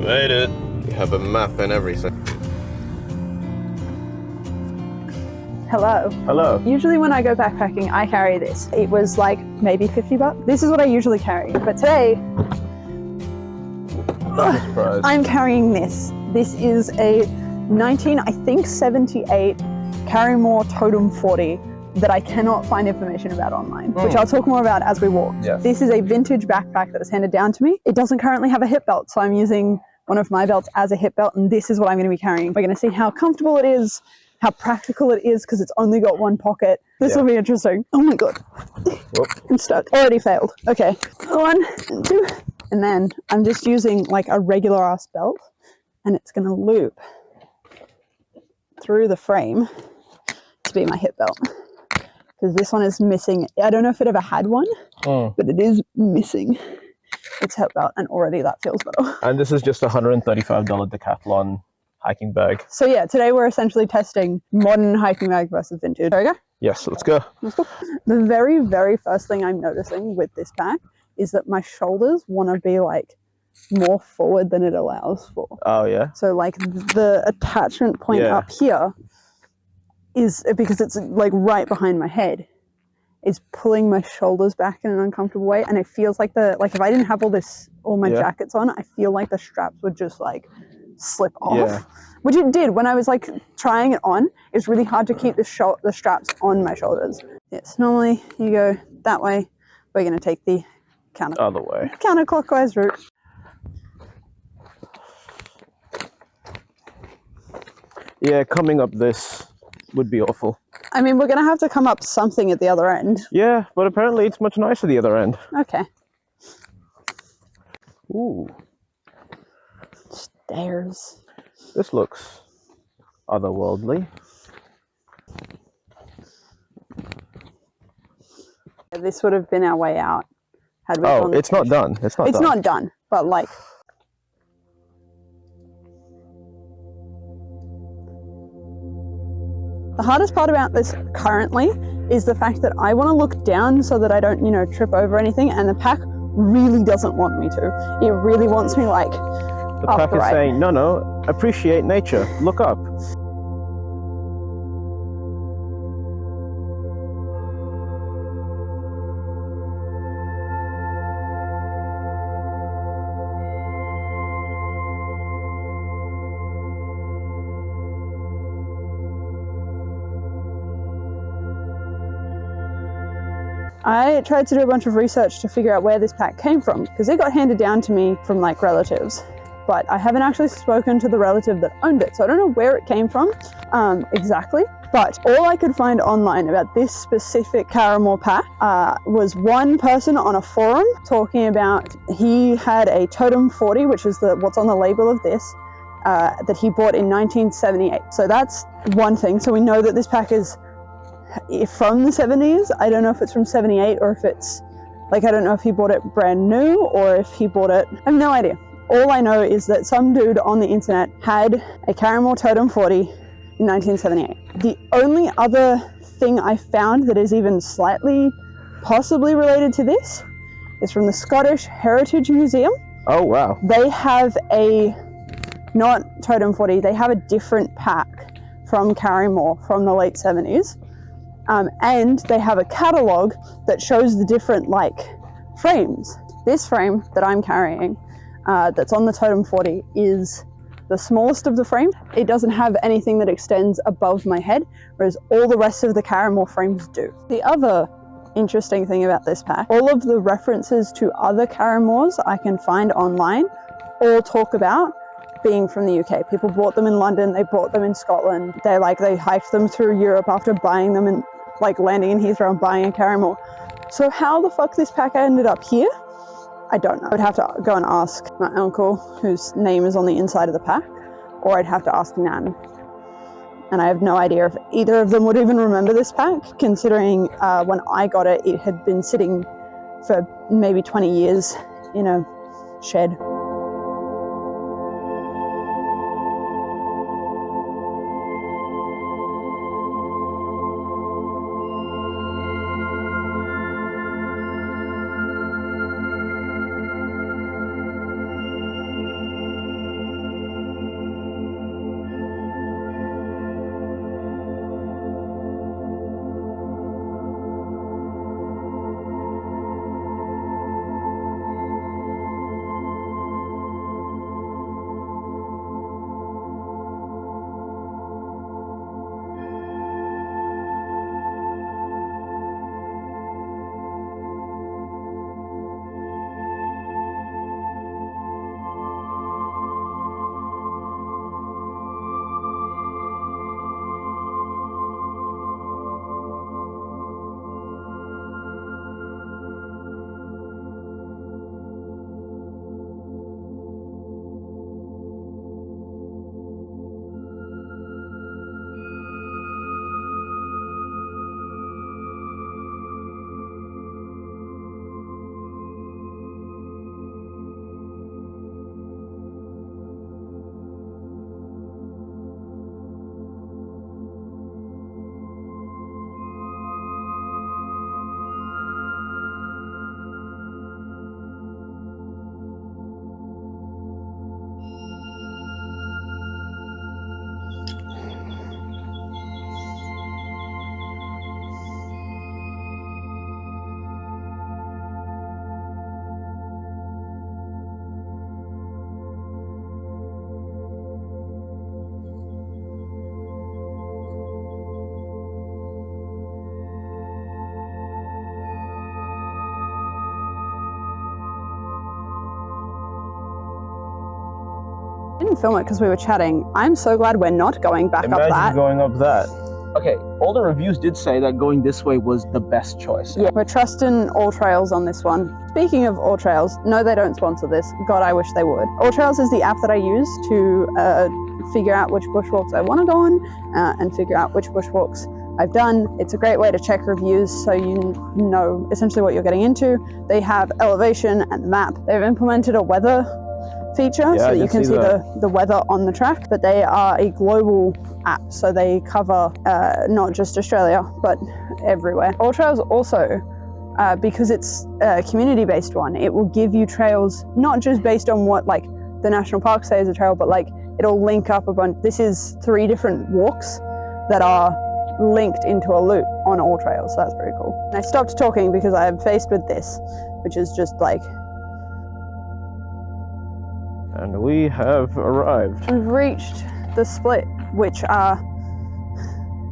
Made it. We have a map and everything. Hello. Hello. Usually when I go backpacking, I carry this. It was like maybe 50 bucks. This is what I usually carry. But today, I'm carrying this. This is a 78 Karrimor Tote'em 40 that I cannot find information about online, which I'll talk more about as we walk. Yes. This is a vintage backpack that was handed down to me. It doesn't currently have a hip belt, so I'm using one of my belts as a hip belt, and this is what I'm going to be carrying. We're going to see how comfortable it is, how practical it is, because it's only got one pocket. This will be interesting. Oh my god. Whoop. I'm stuck. Already failed. Okay. 1 and 2. And then I'm just using like a regular ass belt, and it's going to loop through the frame to be my hip belt. Because this one is missing. I don't know if it ever had one, but it is missing its hip belt, and already that feels better. And this is just a $135 Decathlon hiking bag. So yeah, today we're essentially testing modern hiking bag versus vintage. There we go. Yes, let's go. Let's go. The very, very first thing I'm noticing with this pack is that my shoulders want to be like more forward than it allows for. Oh yeah? So like the attachment point up here is, because it's like right behind my head, is pulling my shoulders back in an uncomfortable way, and it feels like if I didn't have all my jackets on, I feel like the straps would just like slip off, which it did when I was like trying it on. It's really hard to keep the straps on my shoulders. Yes, normally you go that way. We're going to take the other way, counterclockwise route. Yeah, coming up this would be awful. I mean, we're going to have to come up something at the other end. Yeah, but apparently it's much nicer the other end. Okay. Ooh. Stairs. This looks otherworldly. This would have been our way out had we gone. It's not done. It's not done, but like. The hardest part about this currently is the fact that I want to look down so that I don't, trip over anything, and the pack really doesn't want me to. It really wants me like the pack is saying, no, appreciate nature, look up. I tried to do a bunch of research to figure out where this pack came from, because it got handed down to me from like relatives, but I haven't actually spoken to the relative that owned it, so I don't know where it came from exactly. But all I could find online about this specific Karrimor pack was one person on a forum talking about he had a Tote'em 40, which is what's on the label of this, that he bought in 1978. So that's one thing. So we know that this pack is from the 70s. I don't know if it's from 78 or if it's like, I don't know if he bought it brand new or if he bought it, I have no idea. All I know is that some dude on the internet had a Karrimor Tote'em 40 in 1978. The only other thing I found that is even slightly possibly related to this is from the Scottish Heritage Museum. Oh wow. They have not Tote'em 40, they have a different pack from Karrimor from the late 70s. And they have a catalogue that shows the different frames. This frame that I'm carrying, that's on the Tote'em 40, is the smallest of the frames. It doesn't have anything that extends above my head, whereas all the rest of the Karrimor frames do. The other interesting thing about this pack, all of the references to other Karrimors I can find online all talk about being from the UK. People bought them in London, they bought them in Scotland, they hiked them through Europe after buying them and landing in Heathrow and buying a Karrimor. So how the fuck this pack ended up here, I don't know. I'd have to go and ask my uncle, whose name is on the inside of the pack, or I'd have to ask Nan. And I have no idea if either of them would even remember this pack, considering when I got it, it had been sitting for maybe 20 years in a shed. Didn't film it because we were chatting. I'm so glad we're not going back up that. Imagine going up that. Okay, all the reviews did say that going this way was the best choice. Yeah, we're trusting All Trails on this one. Speaking of All Trails, no, they don't sponsor this. God, I wish they would. All Trails is the app that I use to figure out which bushwalks I want to go on and figure out which bushwalks I've done. It's a great way to check reviews so you know essentially what you're getting into. They have elevation and the map. They've implemented a weather feature so that you can see the weather on the track, but they are a global app, so they cover not just Australia but everywhere. All Trails also, because it's a community-based one, it will give you trails not just based on what like the national park say is a trail, but like it'll link up a bunch. This is 3 different walks that are linked into a loop on All Trails, so that's pretty cool. And I stopped talking because I am faced with this, which is just like... And we have arrived. We've reached the split, which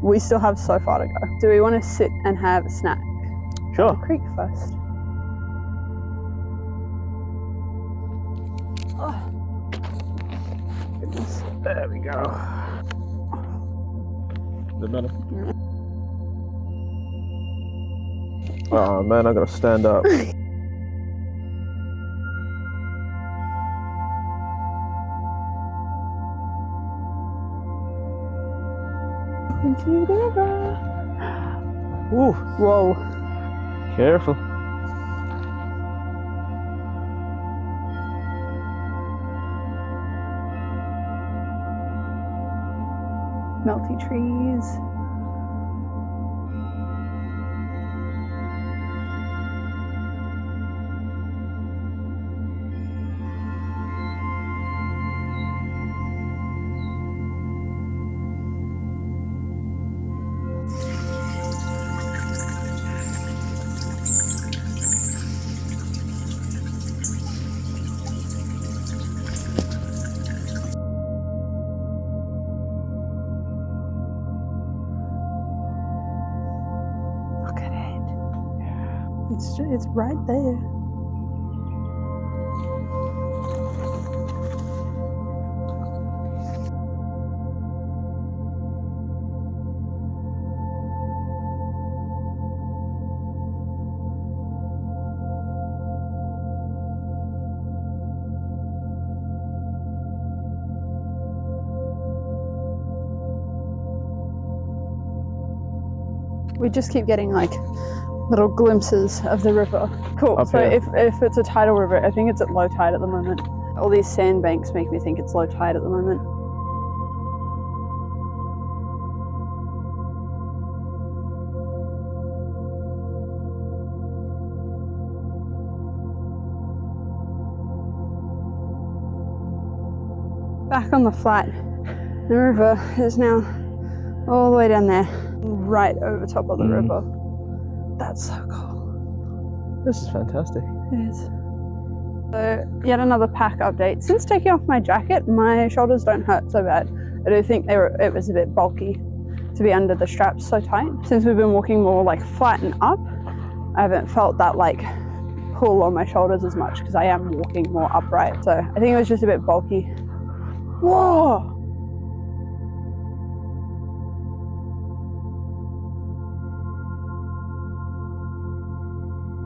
we still have so far to go. Do we want to sit and have a snack? Sure. The creek first. Oh. Goodness. There we go. Is it better? Oh man, I gotta stand up. Into the river. Ooh, Whoa. careful. Melty trees. Look at it. It's right there. We just keep getting like little glimpses of the river. Cool. Up so here. if it's a tidal river, I think it's at low tide at the moment. All these sandbanks make me think it's low tide at the moment. Back on the flat, the river is now all the way down there, right over top of the river. That's so cool. This is fantastic. It is. So, yet another pack update. Since taking off my jacket, my shoulders don't hurt so bad. I do think it was a bit bulky to be under the straps so tight. Since we've been walking more like flat and up, I haven't felt that like pull on my shoulders as much because I am walking more upright. So I think it was just a bit bulky. Whoa!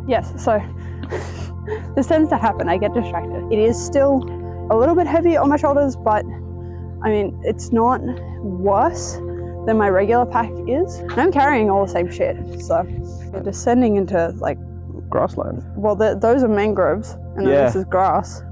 Yes, so this tends to happen. I get distracted. It is still a little bit heavy on my shoulders, but I mean, it's not worse than my regular pack is. And I'm carrying all the same shit, so we're descending into like Grassland. Well, those are mangroves, and then this is grass.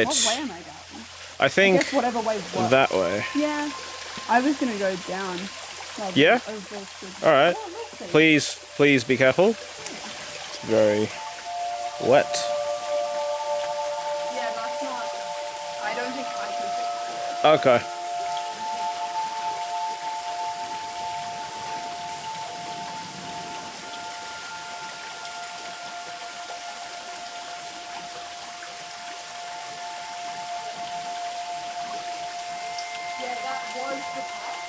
right. What way am I going? I I think guess whatever way works. that way. Yeah. I was going to go down. Yeah? Alright. Alright. Please be careful. It's very wet. Yeah, that's not... I don't think I can fix it. Okay. Yeah, that was the path,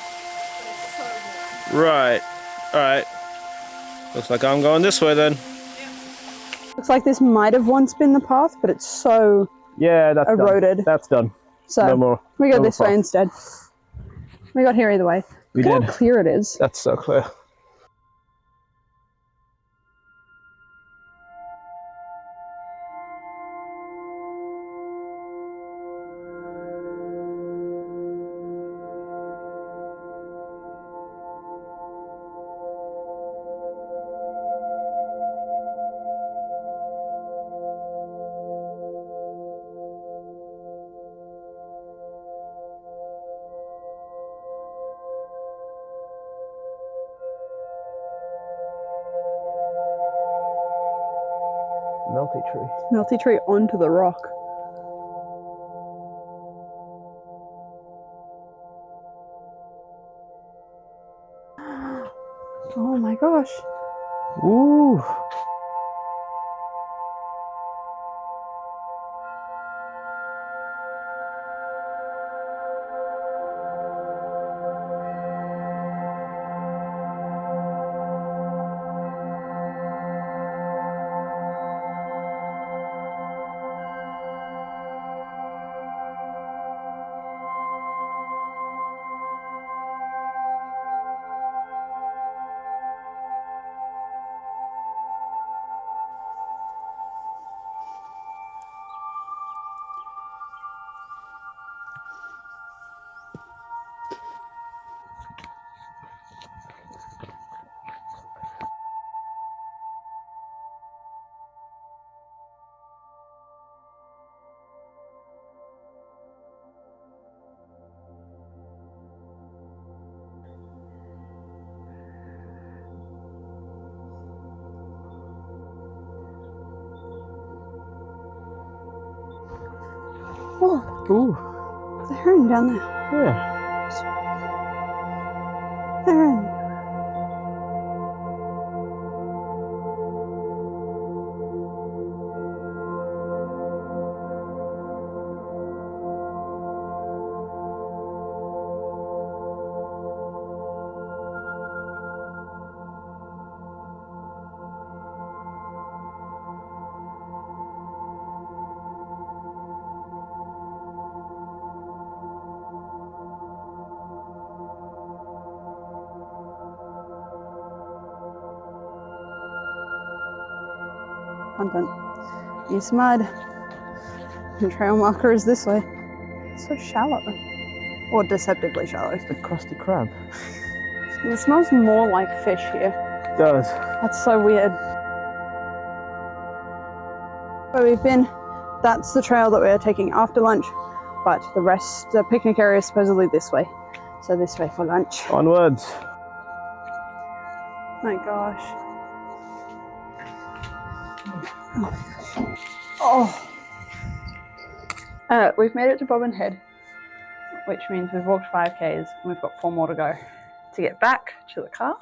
but it's so warm. Right. Alright. Looks like I'm going this way then. Looks like this might have once been the path, but it's so Yeah, that's eroded. done. That's done. So No more. we go no this more way path. instead. We got here either way. We Look did. how clear it is. That's so clear. Melty tree. Melty tree onto the rock. Oh my gosh. Ooh. Oh, Ooh. there's a heron down there. Yeah. Heron. Content. Use mud. The trail marker is this way. It's so shallow. Or deceptively shallow. It's the crusty crab. It smells more like fish here. It does. That's so weird. Where we've been, that's the trail that we're taking after lunch, but the rest, the picnic area is supposedly this way. So this way for lunch. Onwards. My gosh. Oh. We've made it to Bobbin Head, which means we've walked 5Ks and we've got 4 more to go to get back to the car.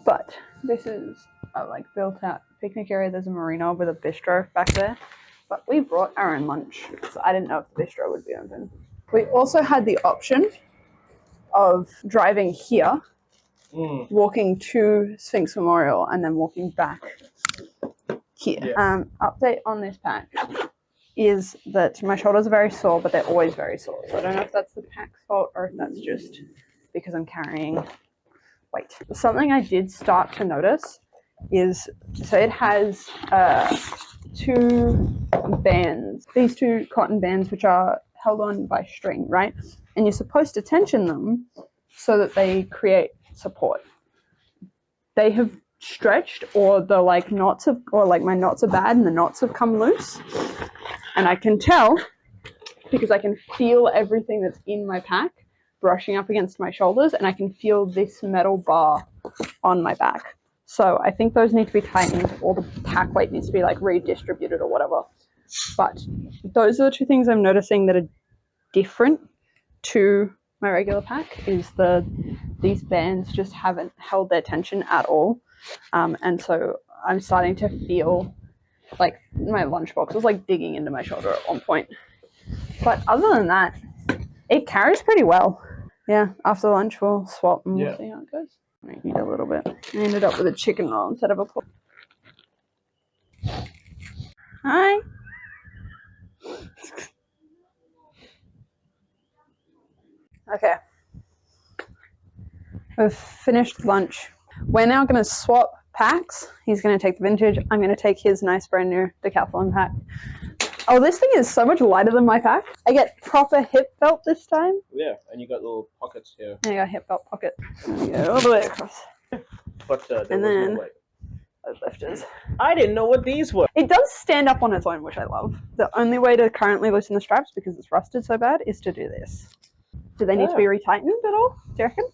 But this is a like built out picnic area. There's a marina with a bistro back there. But we brought our own lunch because I didn't know if the bistro would be open. We also had the option of driving here, walking to Sphinx Memorial, and then walking back here. Yeah. Update on this pack is that my shoulders are very sore, but they're always very sore. So I don't know if that's the pack's fault or if that's just because I'm carrying weight. Something I did start to notice is, so it has 2 bands, these 2 cotton bands which are held on by string, right? And you're supposed to tension them so that they create support. They have stretched, or the like knots have, or like my knots are bad and the knots have come loose. And I can tell because I can feel everything that's in my pack brushing up against my shoulders, and I can feel this metal bar on my back. So I think those need to be tightened, or the pack weight needs to be like redistributed or whatever. But those are the two things I'm noticing that are different to my regular pack, is these bands just haven't held their tension at all. And so I'm starting to feel like my lunchbox was like digging into my shoulder at one point. But other than that, it carries pretty well. Yeah, after lunch we'll swap and we'll see how it goes. I eat a little bit. I ended up with a chicken roll instead of a pork. Hi. Okay. We've finished lunch. We're now going to swap packs. He's going to take the vintage. I'm going to take his nice brand new Decathlon pack. Oh, this thing is so much lighter than my pack. I get proper hip belt this time. Yeah, and you got little pockets here. And I got hip belt pocket. Go all the way across. But there And was then no way. lifters. I didn't know what these were. It does stand up on its own, which I love. The only way to currently loosen the straps, because it's rusted so bad, is to do this. Do they need to be retightened at all? Do you reckon?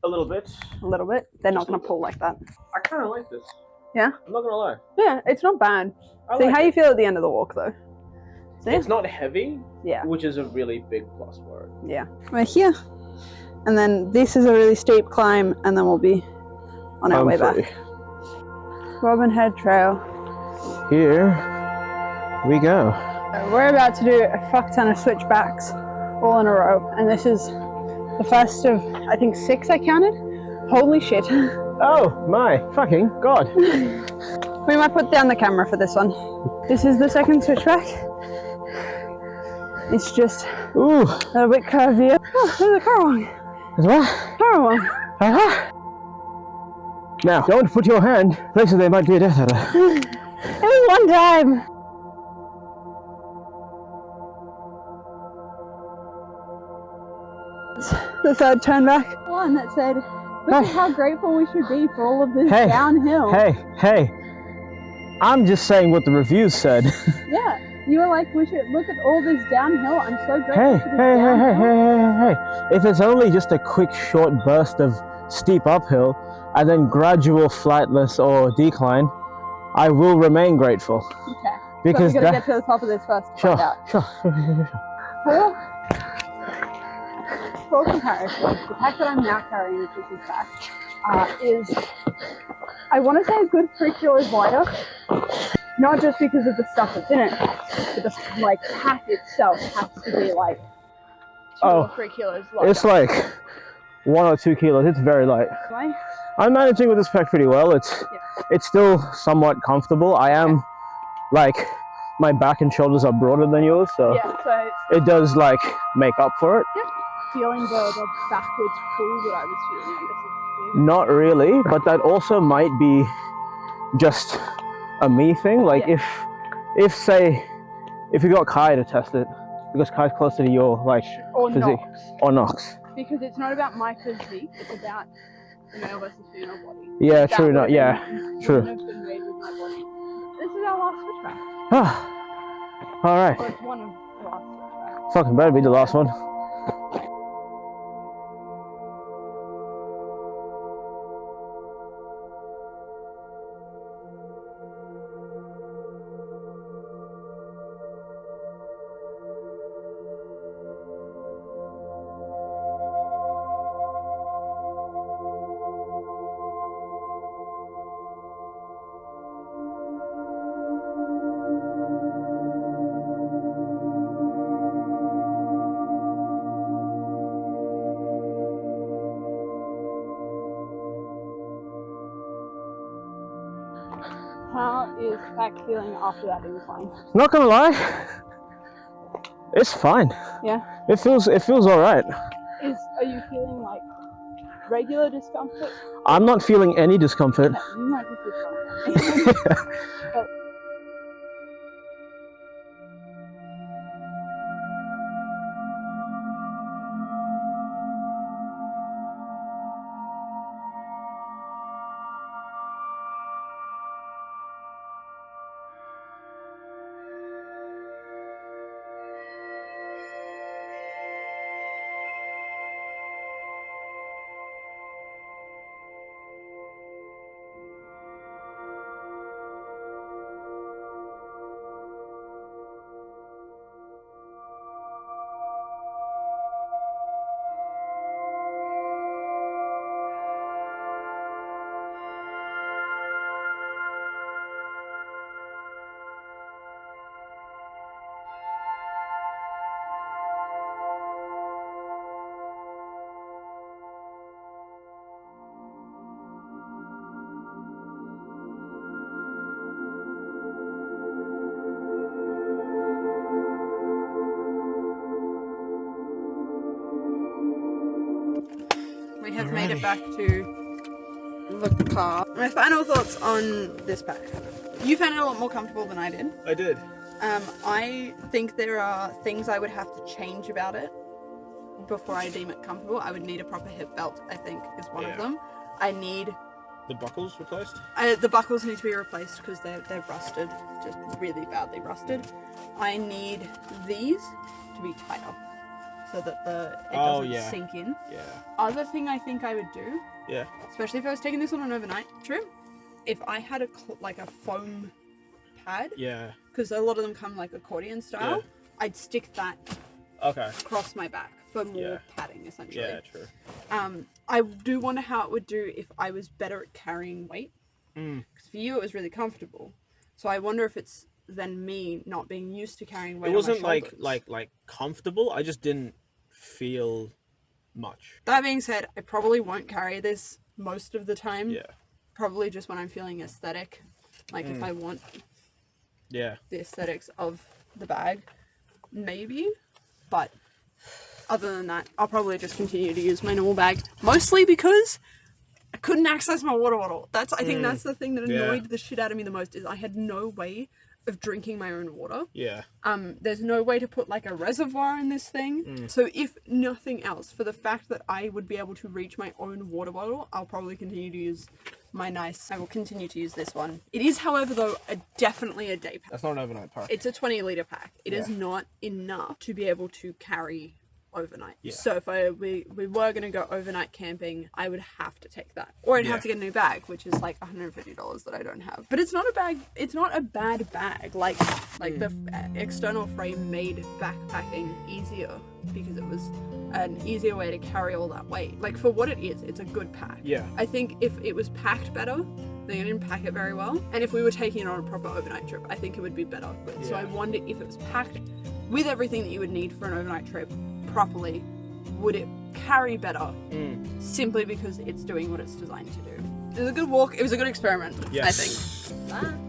A little bit. A little bit. They're not going to pull like that. I kind of like this. Yeah? I'm not gonna lie. Yeah, it's not bad. I See like how it. you feel at the end of the walk, though. See? It's not heavy. Yeah. Which is a really big plus for it. Yeah. We're here. And then this is a really steep climb, and then we'll be on our way back. Robin Head Trail. Here we go. We're about to do a fuck ton of switchbacks all in a row, and this is the first of, I think, 6 I counted. Holy shit. Oh my fucking god. We might put down the camera for this one. This is the second switchback. It's just a little bit curvier. Oh, there's a Karrimor. Is what? Karrimor. Uh-huh. Now, don't put your hand places there might be a death adder. It was one time. The third turn back. One that said, look at how grateful we should be for all of this downhill. Hey. I'm just saying what the reviews said. Yeah, you were like, we should look at all this downhill. I'm so grateful for this downhill. Hey. If it's only just a quick short burst of steep uphill and then gradual flatless or decline, I will remain grateful. Okay. Because but we're gonna get to the top of this first to find out. Sure. Well, for comparison, the pack that I'm now carrying, which is this pack, is, I want to say, a good 3 kilos lighter. Not just because of the stuff that's in it, but the pack itself has to be like 2 or 3 kilos lighter. It's like 1 or 2 kilos. It's very light. Right? I'm managing with this pack pretty well. It's still somewhat comfortable. I am like, my back and shoulders are broader than yours, so it does like make up for it. Yep. Feeling the backwards pull that I was feeling, I guess. Not really, but that also might be just a me thing. Like if say if you got Kai to test it, because Kai's closer to your like physique. Or Nox. Because it's not about my physique, it's about the male versus female body. Yeah, true. Not yeah, true. Have been made with my body. This is our last switchback. All right. Or it's one of the last switchbacks. Fucking better be the last one. How is pack feeling after that incline? Not gonna lie, it's fine. Yeah. It feels all right. Are you feeling like regular discomfort? I'm not feeling any discomfort. You might just be fine. We have made it back to the car. My final thoughts on this pack. You found it a lot more comfortable than I did. I did. I think there are things I would have to change about it before I deem it comfortable. I would need a proper hip belt, I think, is one of them. I need... The buckles replaced? The buckles need to be replaced because they're rusted, just really badly rusted. I need these to be tighter so that it doesn't sink in. Yeah. Other thing I think I would do, especially if I was taking this on an overnight trip, if I had a foam pad, because a lot of them come like accordion style, I'd stick that across my back for more padding, essentially. Yeah, true. I do wonder how it would do if I was better at carrying weight. Because for you, it was really comfortable. So I wonder if it's then me not being used to carrying weight. It wasn't on my shoulders. like comfortable. I just didn't feel much. That being said, I probably won't carry this most of the time. Yeah. Probably just when I'm feeling aesthetic. Like if I want the aesthetics of the bag, maybe. But other than that, I'll probably just continue to use my normal bag. Mostly because I couldn't access my water bottle. I think that's the thing that annoyed the shit out of me the most, is I had no way of drinking my own water. Yeah. There's no way to put like a reservoir in this thing. So if nothing else, for the fact that I would be able to reach my own water bottle, I'll probably continue to use I will continue to use this one. It is, however, though, definitely a day pack. That's not an overnight pack. It's a 20-litre pack. It is not enough to be able to carry overnight. So if we were going to go overnight camping, I would have to take that. Or I'd have to get a new bag, which is like $150 that I don't have. But it's not a bag, it's not a bad bag. Like the external frame made backpacking easier because it was an easier way to carry all that weight. Like for what it is, it's a good pack. Yeah. I think if it was packed better, they didn't pack it very well. And if we were taking it on a proper overnight trip, I think it would be better. So I wonder if it was packed with everything that you would need for an overnight trip properly, would it carry better simply because it's doing what it's designed to do. It was a good walk. It was a good experiment, I think. Bye.